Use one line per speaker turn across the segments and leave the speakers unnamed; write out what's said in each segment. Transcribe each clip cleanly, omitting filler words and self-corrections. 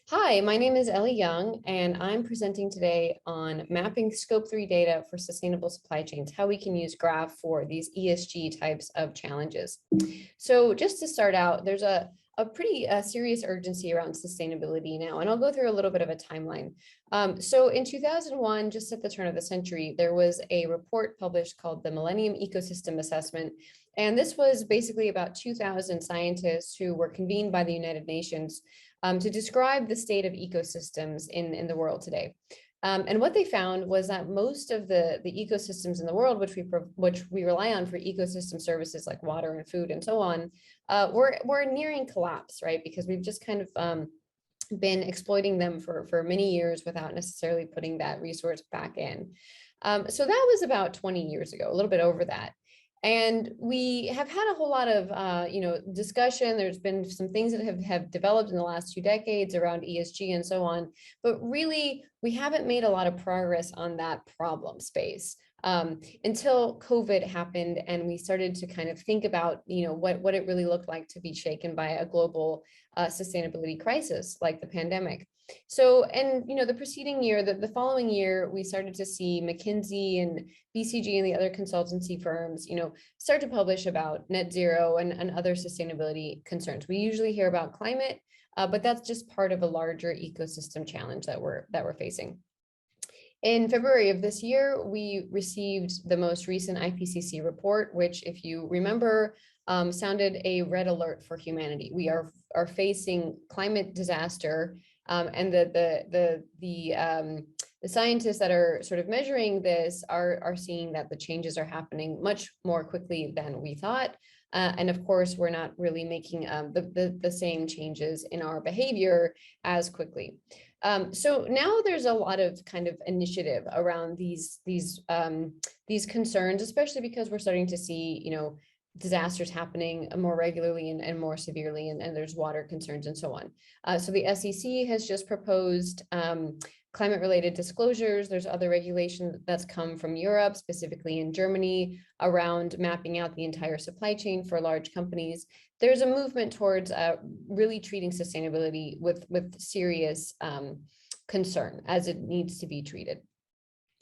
Hi, my name is Ellie Young, and I'm presenting today on mapping Scope 3 data for sustainable supply chains, how we can use Graph for these ESG types of challenges. So just to start out, there's a pretty serious urgency around sustainability now, and I'll go through a little bit of a timeline. So in 2001, just at the turn of the century, there was a report published called the Millennium Ecosystem Assessment. And this was basically about 2,000 scientists who were convened by the United Nations to describe the state of ecosystems in the world today. And what they found was that most of the ecosystems in the world, which we rely on for ecosystem services like water and food and so on, we're nearing collapse, right? Because we've just kind of been exploiting them for many years without necessarily putting that resource back in. So that was about 20 years ago, a little bit over that. And we have had a whole lot of, discussion. There's been some things that have developed in the last 2 decades around ESG and so on, but really we haven't made a lot of progress on that problem space until COVID happened and we started to kind of think about, what it really looked like to be shaken by a global sustainability crisis like the pandemic. So, and the preceding year, the following year, we started to see McKinsey and BCG and the other consultancy firms, start to publish about net zero and other sustainability concerns. We usually hear about climate, but that's just part of a larger ecosystem challenge that we're facing. In February of this year, we received the most recent IPCC report, which, if you remember, sounded a red alert for humanity. We are facing climate disaster, and the scientists that are sort of measuring this are seeing that the changes are happening much more quickly than we thought. And of course, we're not really making the same changes in our behavior as quickly. So now there's a lot of kind of initiative around these concerns, especially because we're starting to see, disasters happening more regularly and more severely, and there's water concerns and so on. So the SEC has just proposed climate-related disclosures. There's other regulation that's come from Europe, specifically in Germany, around mapping out the entire supply chain for large companies. There's a movement towards really treating sustainability with serious concern as it needs to be treated.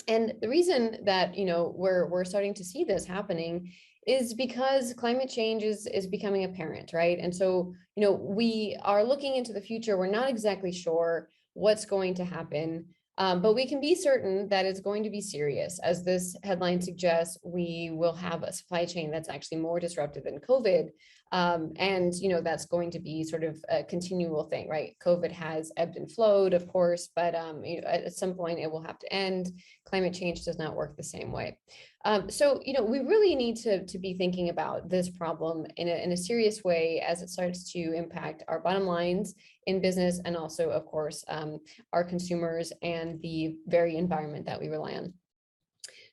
And the reason that we're starting to see this happening is because climate change is becoming apparent, right? And so we are looking into the future. We're not exactly sure what's going to happen, but we can be certain that it's going to be serious. As this headline suggests, we will have a supply chain that's actually more disrupted than COVID. And that's going to be sort of a continual thing, right? COVID has ebbed and flowed, of course, but at some point it will have to end. Climate change does not work the same way. So we really need to be thinking about this problem in a serious way as it starts to impact our bottom lines in business, and also, of course, our consumers and the very environment that we rely on.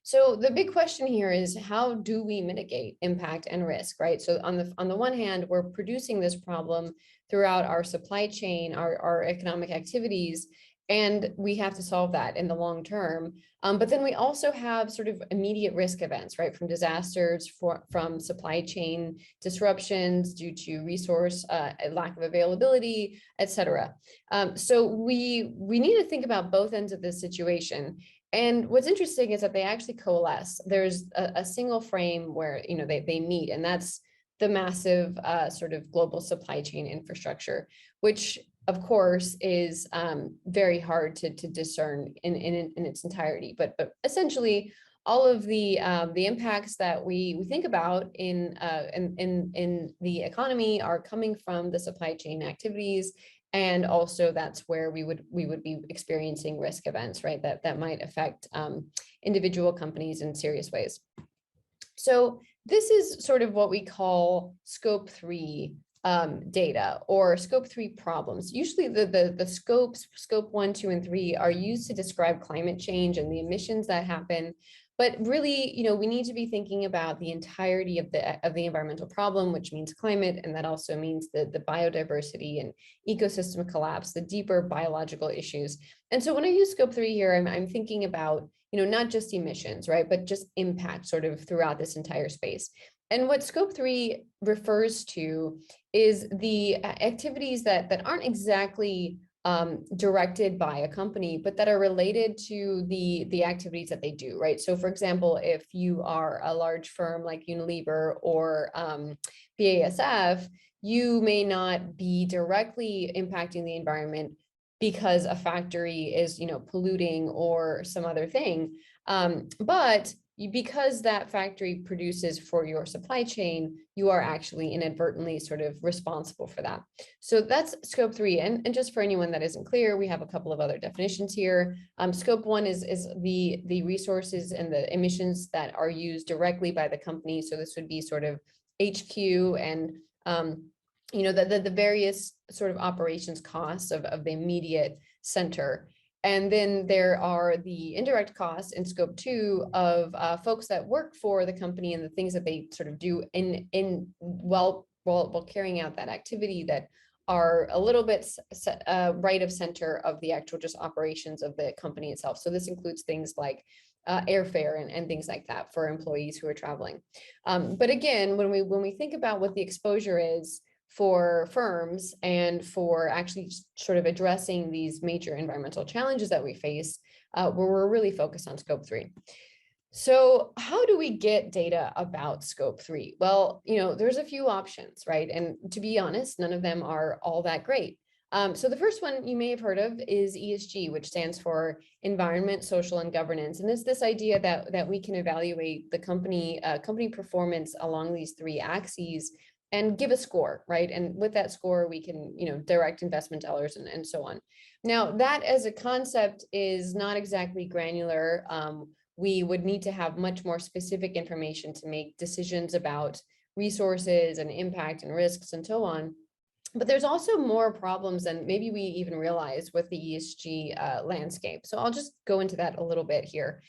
So the big question here is, how do we mitigate impact and risk, right? So on the one hand, we're producing this problem throughout our supply chain, our economic activities, and we have to solve that in the long term. But then we also have sort of immediate risk events, right? From disasters, from supply chain disruptions due to resource lack of availability, et cetera. So we need to think about both ends of this situation. And what's interesting is that they actually coalesce. There's a single frame where they meet, and that's the massive sort of global supply chain infrastructure, which of course is very hard to discern in its entirety. But essentially, all of the impacts that we think about in the economy are coming from the supply chain activities. And also that's where we would be experiencing risk events, right? That might affect individual companies in serious ways. So this is sort of what we call Scope 3 data, or Scope 3 problems. Usually the scopes, Scope 1, 2, and 3, are used to describe climate change and the emissions that happen. But really, we need to be thinking about the entirety of the environmental problem, which means climate, and that also means the biodiversity and ecosystem collapse, the deeper biological issues. And so when I use Scope 3 here, I'm thinking about not just emissions, right, but just impact sort of throughout this entire space. And what Scope 3 refers to is the activities that aren't exactly directed by a company, but that are related to the activities that they do, right? So for example, if you are a large firm like Unilever or BASF, you may not be directly impacting the environment because a factory is, polluting or some other thing. But because that factory produces for your supply chain, you are actually inadvertently sort of responsible for that. So that's scope 3. And just for anyone that isn't clear, we have a couple of other definitions here. Scope 1 is the resources and the emissions that are used directly by the company. So this would be sort of HQ and the various sort of operations costs of the immediate center. And then there are the indirect costs in scope 2 of folks that work for the company and the things that they sort of do while carrying out that activity that are a little bit right of center of the actual just operations of the company itself. So this includes things like airfare and things like that for employees who are traveling. But again, when we think about what the exposure is for firms and for actually sort of addressing these major environmental challenges that we face, where we're really focused on scope 3. So how do we get data about scope 3? Well, there's a few options, right? And to be honest, none of them are all that great. So the first one you may have heard of is ESG, which stands for environment, social, and governance. And it's this idea that we can evaluate the company performance along these 3 axes and give a score, right? And with that score, we can, direct investment dollars and so on. Now, that as a concept is not exactly granular. We would need to have much more specific information to make decisions about resources and impact and risks and so on. But there's also more problems than maybe we even realize with the ESG landscape. So I'll just go into that a little bit here.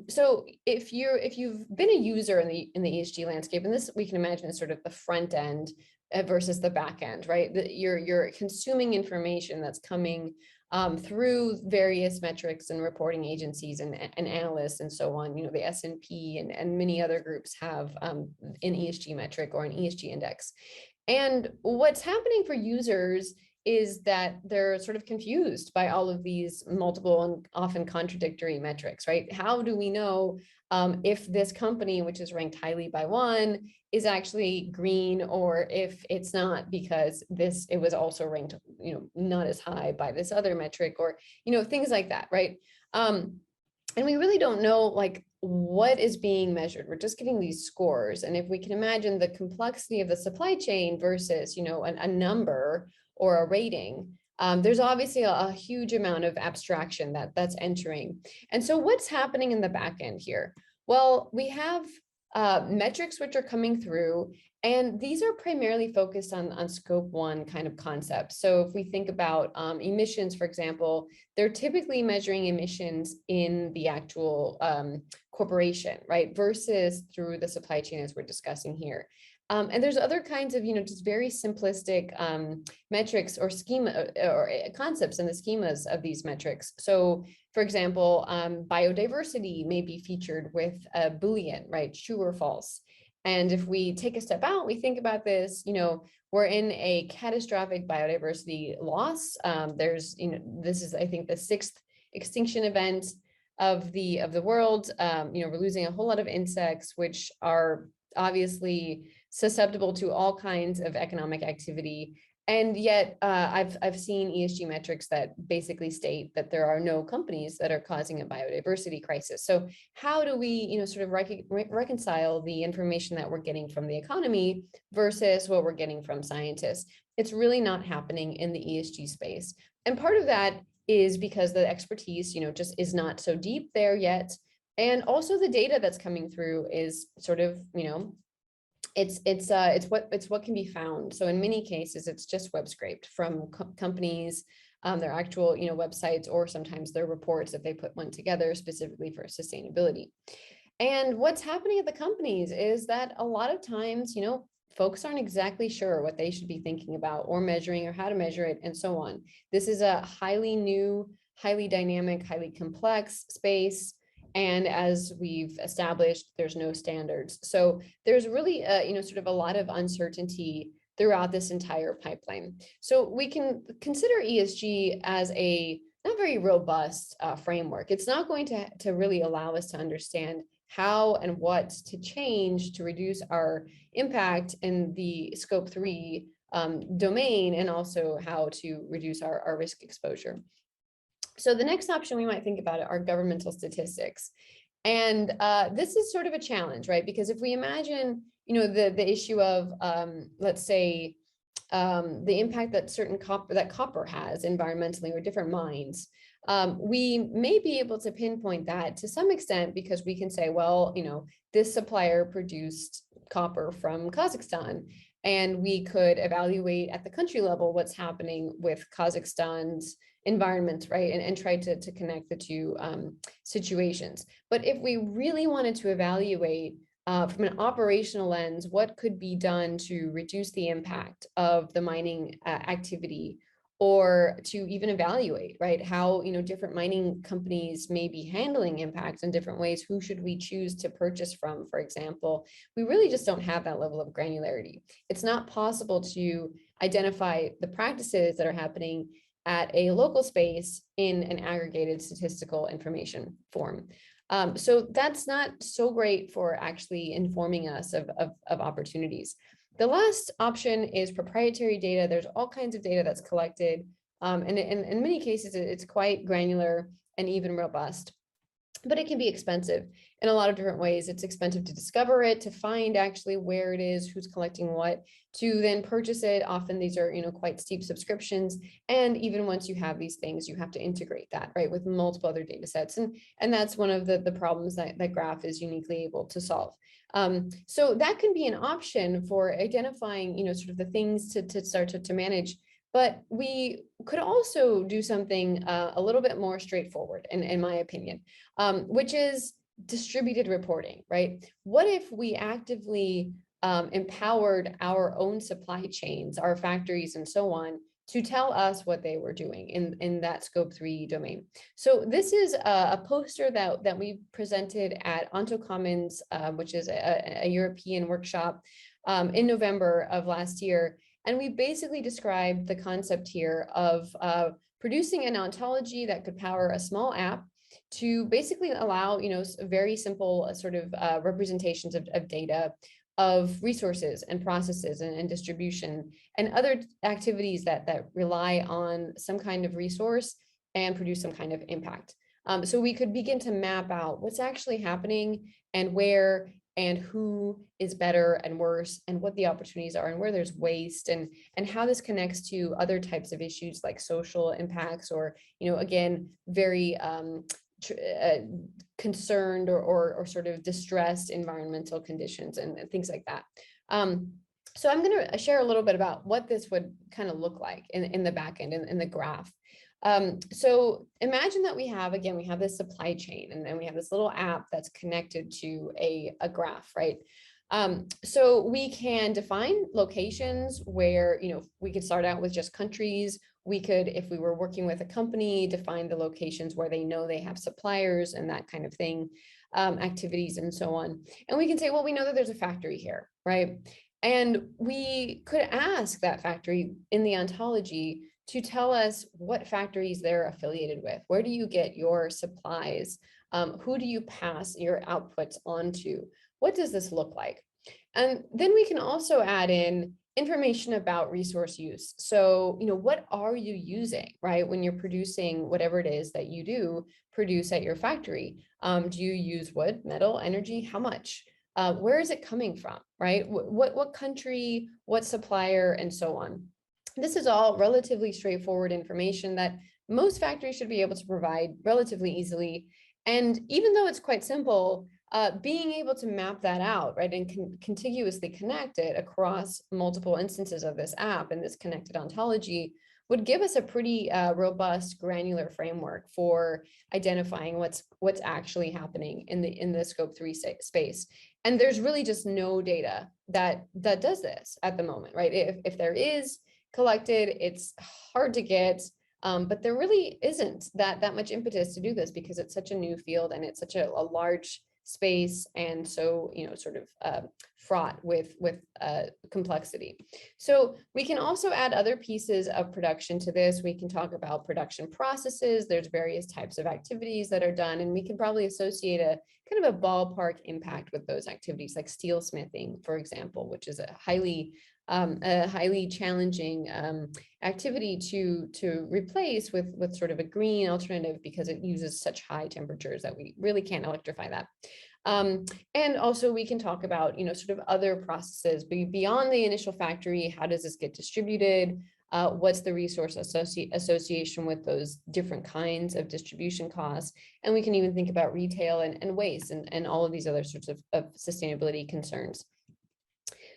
So if you've been a user in the ESG landscape, and this we can imagine is sort of the front end versus the back end, right? You're consuming information that's coming through various metrics and reporting agencies and analysts and so on. The S&P and many other groups have an ESG metric or an ESG index. And what's happening for users is that they're sort of confused by all of these multiple and often contradictory metrics, right? How do we know if this company, which is ranked highly by one, is actually green, or if it's not because it was also ranked, not as high by this other metric, or, things like that, right? And we really don't know like what is being measured. We're just getting these scores. And if we can imagine the complexity of the supply chain versus, a number or a rating, there's obviously a huge amount of abstraction that's entering. And so what's happening in the back end here? Well, we have metrics which are coming through, and these are primarily focused on scope 1 kind of concepts. So if we think about emissions, for example, they're typically measuring emissions in the actual corporation, right? Versus through the supply chain as we're discussing here. And there's other kinds of, just very simplistic metrics or schema or concepts in the schemas of these metrics. So, for example, biodiversity may be featured with a Boolean, right? True or false. And if we take a step out, we think about this, we're in a catastrophic biodiversity loss. There's, this is, I think, the 6th extinction event of the world. We're losing a whole lot of insects, which are obviously susceptible to all kinds of economic activity. And yet I've seen ESG metrics that basically state that there are no companies that are causing a biodiversity crisis. So how do we, sort of reconcile the information that we're getting from the economy versus what we're getting from scientists? It's really not happening in the ESG space. And part of that is because the expertise, just is not so deep there yet. And also the data that's coming through is sort of, it's what can be found. So in many cases, it's just web scraped from companies, their actual, websites, or sometimes their reports that they put one together specifically for sustainability. And what's happening at the companies is that a lot of times, folks aren't exactly sure what they should be thinking about or measuring or how to measure it and so on. This is a highly new, highly dynamic, highly complex space. And as we've established, there's no standards. So there's really, sort of a lot of uncertainty throughout this entire pipeline. So we can consider ESG as a not very robust framework. It's not going to really allow us to understand how and what to change to reduce our impact in the scope 3 domain, and also how to reduce our risk exposure. So the next option we might think about are governmental statistics. And this is sort of a challenge, right? Because if we imagine, the issue of, let's say, the impact that copper has environmentally, or different mines, we may be able to pinpoint that to some extent, because we can say, well, this supplier produced copper from Kazakhstan, and we could evaluate at the country level what's happening with Kazakhstan's environment, right? And try to connect the two situations. But if we really wanted to evaluate from an operational lens, what could be done to reduce the impact of the mining activity, or to even evaluate, right, how different mining companies may be handling impacts in different ways, who should we choose to purchase from, for example, we really just don't have that level of granularity. It's not possible to identify the practices that are happening at a local space in an aggregated statistical information form. So that's not so great for actually informing us of opportunities. The last option is proprietary data. There's all kinds of data that's collected, and in many cases, it's quite granular and even robust, but it can be expensive in a lot of different ways. It's expensive to discover it, to find actually where it is, who's collecting what, to then purchase it. Often these are, quite steep subscriptions. And even once you have these things, you have to integrate that, right, with multiple other data sets. And that's one of the problems that Graph is uniquely able to solve. So that can be an option for identifying, sort of the things to start to manage. But we could also do something a little bit more straightforward, in my opinion, which is distributed reporting, right? What if we actively empowered our own supply chains, our factories and so on, to tell us what they were doing in that scope 3 domain? So this is a poster that we presented at OntoCommons, which is a European workshop in November of last year. And we basically described the concept here of producing an ontology that could power a small app to basically allow, very simple sort of representations of data, of resources and processes and distribution and other activities that rely on some kind of resource and produce some kind of impact. So we could begin to map out what's actually happening and where and who is better and worse, and what the opportunities are, and where there's waste, and how this connects to other types of issues like social impacts, or, again, very concerned or sort of distressed environmental conditions and things like that. So I'm going to share a little bit about what this would kind of look like in the back end, in the graph. So imagine that we have this supply chain, and then we have this little app that's connected to a graph, right? So we can define locations where, we could start out with just countries. We could, if we were working with a company, define the locations where they know they have suppliers and that kind of thing, activities and so on. And we can say, well, we know that there's a factory here, right? And we could ask that factory in the ontology to tell us what factories they're affiliated with. Where do you get your supplies? Who do you pass your outputs onto? What does this look like? And then we can also add in information about resource use. So, what are you using, right? When you're producing whatever it is that you do produce at your factory, do you use wood, metal, energy? How much? Where is it coming from, right? What country, what supplier, and so on. This is all relatively straightforward information that most factories should be able to provide relatively easily. And even though it's quite simple, being able to map that out, right, and contiguously connect it across multiple instances of this app and this connected ontology would give us a pretty robust, granular framework for identifying what's actually happening in the scope 3 space. And there's really just no data that does this at the moment, right? If there is collected, it's hard to get, but there really isn't that much impetus to do this, because it's such a new field and it's such a large space and so, sort of fraught with complexity. So we can also add other pieces of production to this. We can talk about production processes. There's various types of activities that are done, and we can probably associate a kind of a ballpark impact with those activities, like steelsmithing, for example, which is a highly challenging activity to replace with sort of a green alternative, because it uses such high temperatures that we really can't electrify that. And also we can talk about, sort of other processes beyond the initial factory. How does this get distributed? What's the resource association with those different kinds of distribution costs? And we can even think about retail and waste and all of these other sorts of sustainability concerns.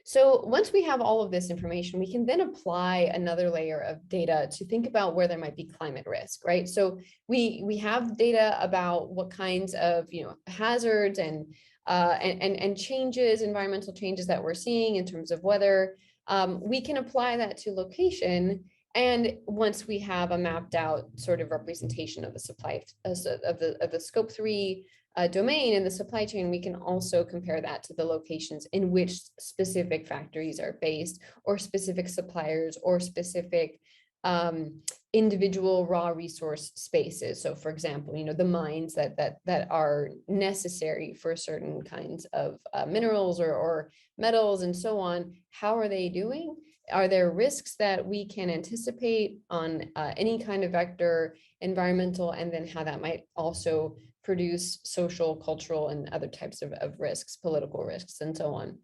So once we have all of this information, we can then apply another layer of data to think about where there might be climate risk, right? So we have data about what kinds of hazards and changes, environmental changes that we're seeing in terms of weather. We can apply that to location. And once we have a mapped out sort of representation of the supply of the scope 3 domain in the supply chain, we can also compare that to the locations in which specific factories are based, or specific suppliers, or specific individual raw resource spaces. So for example, the mines that are necessary for certain kinds of minerals or metals and so on, how are they doing? Are there risks that we can anticipate on any kind of vector, environmental, and then how that might also produce social, cultural, and other types of risks, political risks, and so on.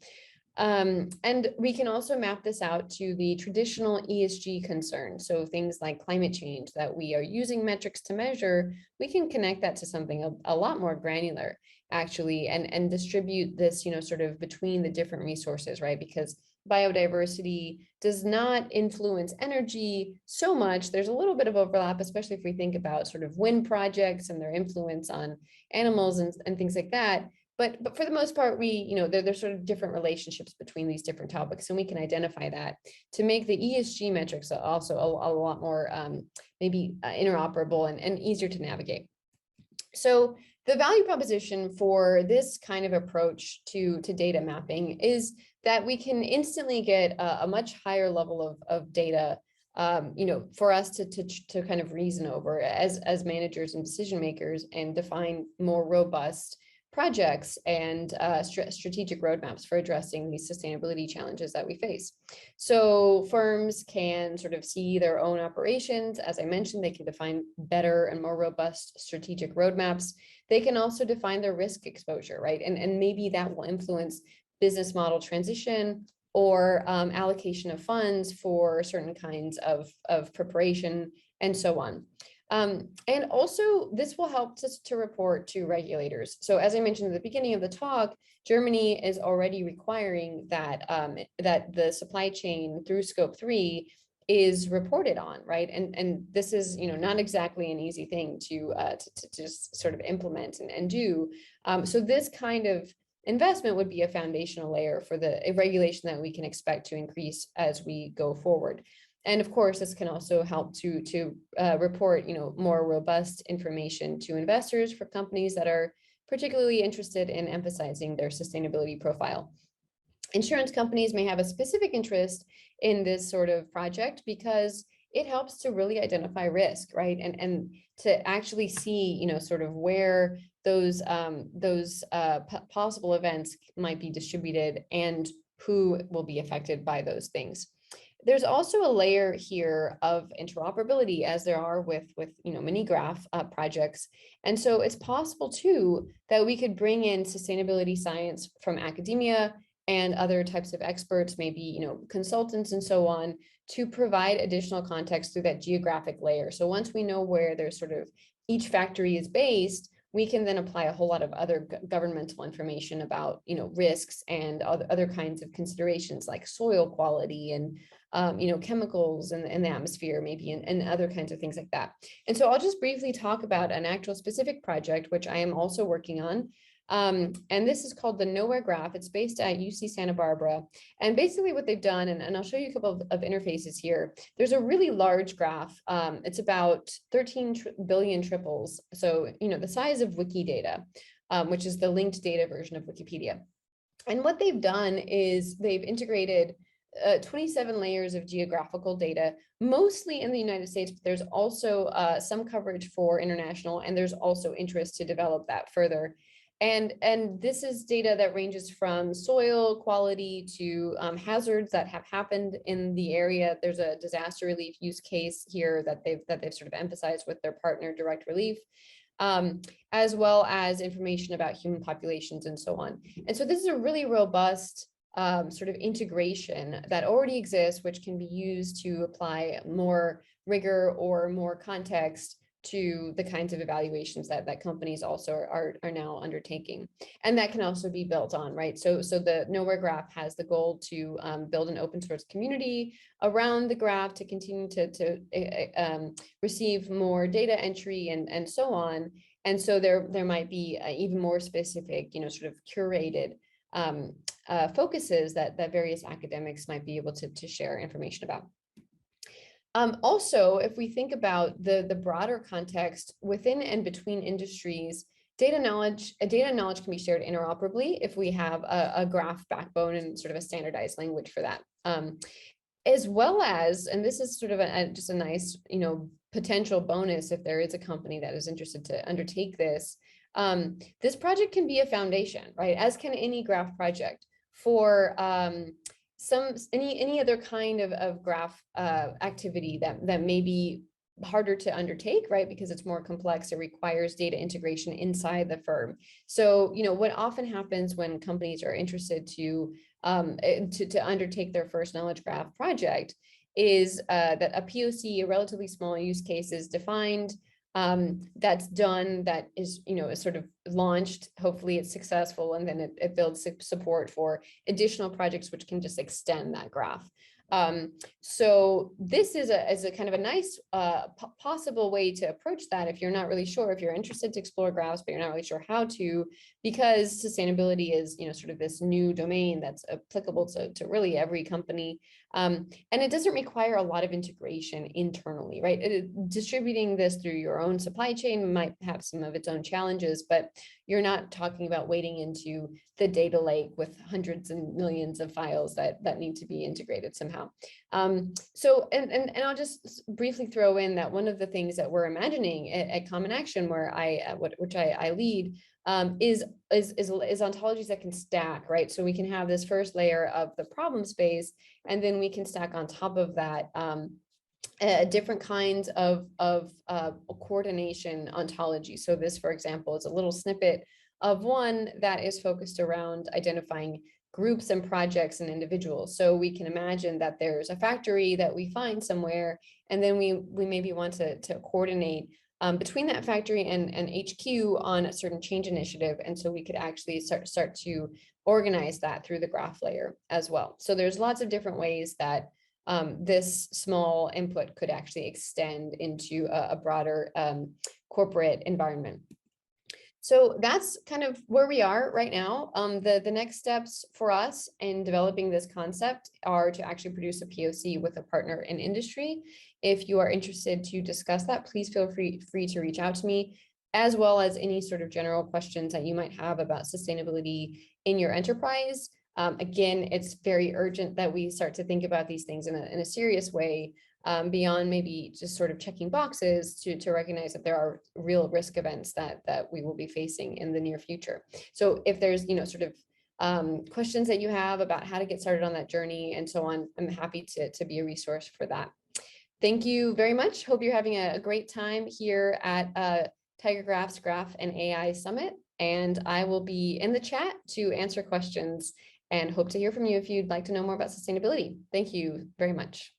And we can also map this out to the traditional ESG concerns. So things like climate change that we are using metrics to measure, we can connect that to something a lot more granular, actually, and distribute this, sort of between the different resources, right? Because biodiversity does not influence energy so much. There's a little bit of overlap, especially if we think about sort of wind projects and their influence on animals and things like that. But for the most part, there's sort of different relationships between these different topics, and we can identify that to make the ESG metrics also a lot more maybe interoperable and easier to navigate. So the value proposition for this kind of approach to data mapping is that we can instantly get a much higher level of data, for us to kind of reason over as managers and decision makers, and define more robust projects and strategic roadmaps for addressing these sustainability challenges that we face. So firms can sort of see their own operations. As I mentioned, they can define better and more robust strategic roadmaps. They can also define their risk exposure, right? And maybe that will influence business model transition or allocation of funds for certain kinds of preparation and so on. And also this will help to report to regulators. So as I mentioned at the beginning of the talk, Germany is already requiring that that the supply chain through scope 3 is reported on, right? And this is not exactly an easy thing to just sort of implement and do. So this kind of investment would be a foundational layer for the regulation that we can expect to increase as we go forward. And of course, this can also help to report, more robust information to investors for companies that are particularly interested in emphasizing their sustainability profile. Insurance companies may have a specific interest in this sort of project because it helps to really identify risk, right? And to actually see, sort of where those possible events might be distributed and who will be affected by those things. There's also a layer here of interoperability, as there are with many graph projects. And so it's possible too that we could bring in sustainability science from academia and other types of experts, maybe consultants and so on, to provide additional context through that geographic layer. So once we know where there's sort of each factory is based, we can then apply a whole lot of other governmental information about risks and other kinds of considerations like soil quality and chemicals in the atmosphere, maybe, and other kinds of things like that. And so I'll just briefly talk about an actual specific project, which I am also working on. And this is called the Nowhere Graph. It's based at UC Santa Barbara. And basically what they've done, and I'll show you a couple of interfaces here. There's a really large graph. It's about 13 billion triples. So, the size of Wikidata. which is the linked data version of Wikipedia. And what they've done is they've integrated 27 layers of geographical data, mostly in the United States, but there's also some coverage for international, and there's also interest to develop that further. And this is data that ranges from soil quality to hazards that have happened in the area. There's a disaster relief use case here that they've sort of emphasized with their partner Direct Relief, as well as information about human populations and so on. And so this is a really robust sort of integration that already exists, which can be used to apply more rigor or more context to the kinds of evaluations that companies also are now undertaking. And that can also be built on, right? So the Nowhere Graph has the goal to build an open source community around the graph to continue to receive more data entry and so on. And so there might be even more specific, sort of curated focuses that various academics might be able to share information about. Also, if we think about the broader context within and between industries, data knowledge can be shared interoperably if we have a graph backbone and sort of a standardized language for that. As well as, and this is sort of just a nice, potential bonus if there is a company that is interested to undertake this. This project can be a foundation, right? As can any graph project for any other kind of graph activity that may be harder to undertake, right? Because it's more complex, it requires data integration inside the firm. So, what often happens when companies are interested to undertake their first knowledge graph project is that a POC, a relatively small use case, is defined. That's done, that is, is sort of launched, hopefully it's successful, and then it builds support for additional projects which can just extend that graph. So this is a kind of a nice possible way to approach that if you're not really sure, if you're interested to explore graphs, but you're not really sure how to, because sustainability is, sort of this new domain that's applicable to really every company. And it doesn't require a lot of integration internally, right? Distributing this through your own supply chain might have some of its own challenges, but you're not talking about wading into the data lake with hundreds and millions of files that need to be integrated somehow. So, and I'll just briefly throw in that one of the things that we're imagining at Common Action, where which I lead, is ontologies that can stack, right? So we can have this first layer of the problem space, and then we can stack on top of that different kinds of coordination ontology. So this, for example, is a little snippet of one that is focused around identifying groups and projects and individuals. So we can imagine that there's a factory that we find somewhere, and then we maybe want to coordinate between that factory and HQ on a certain change initiative. And so we could actually start to organize that through the graph layer as well. So there's lots of different ways that this small input could actually extend into a broader corporate environment. So that's kind of where we are right now. The next steps for us in developing this concept are to actually produce a POC with a partner in industry. If you are interested to discuss that, please feel free to reach out to me, as well as any sort of general questions that you might have about sustainability in your enterprise. Again, it's very urgent that we start to think about these things in a serious way, beyond maybe just sort of checking boxes, to recognize that there are real risk events that we will be facing in the near future. So if there's, sort of questions that you have about how to get started on that journey and so on, I'm happy to be a resource for that. Thank you very much. Hope you're having a great time here at Tiger Graph's Graph+AI Summit. And I will be in the chat to answer questions, and hope to hear from you if you'd like to know more about sustainability. Thank you very much.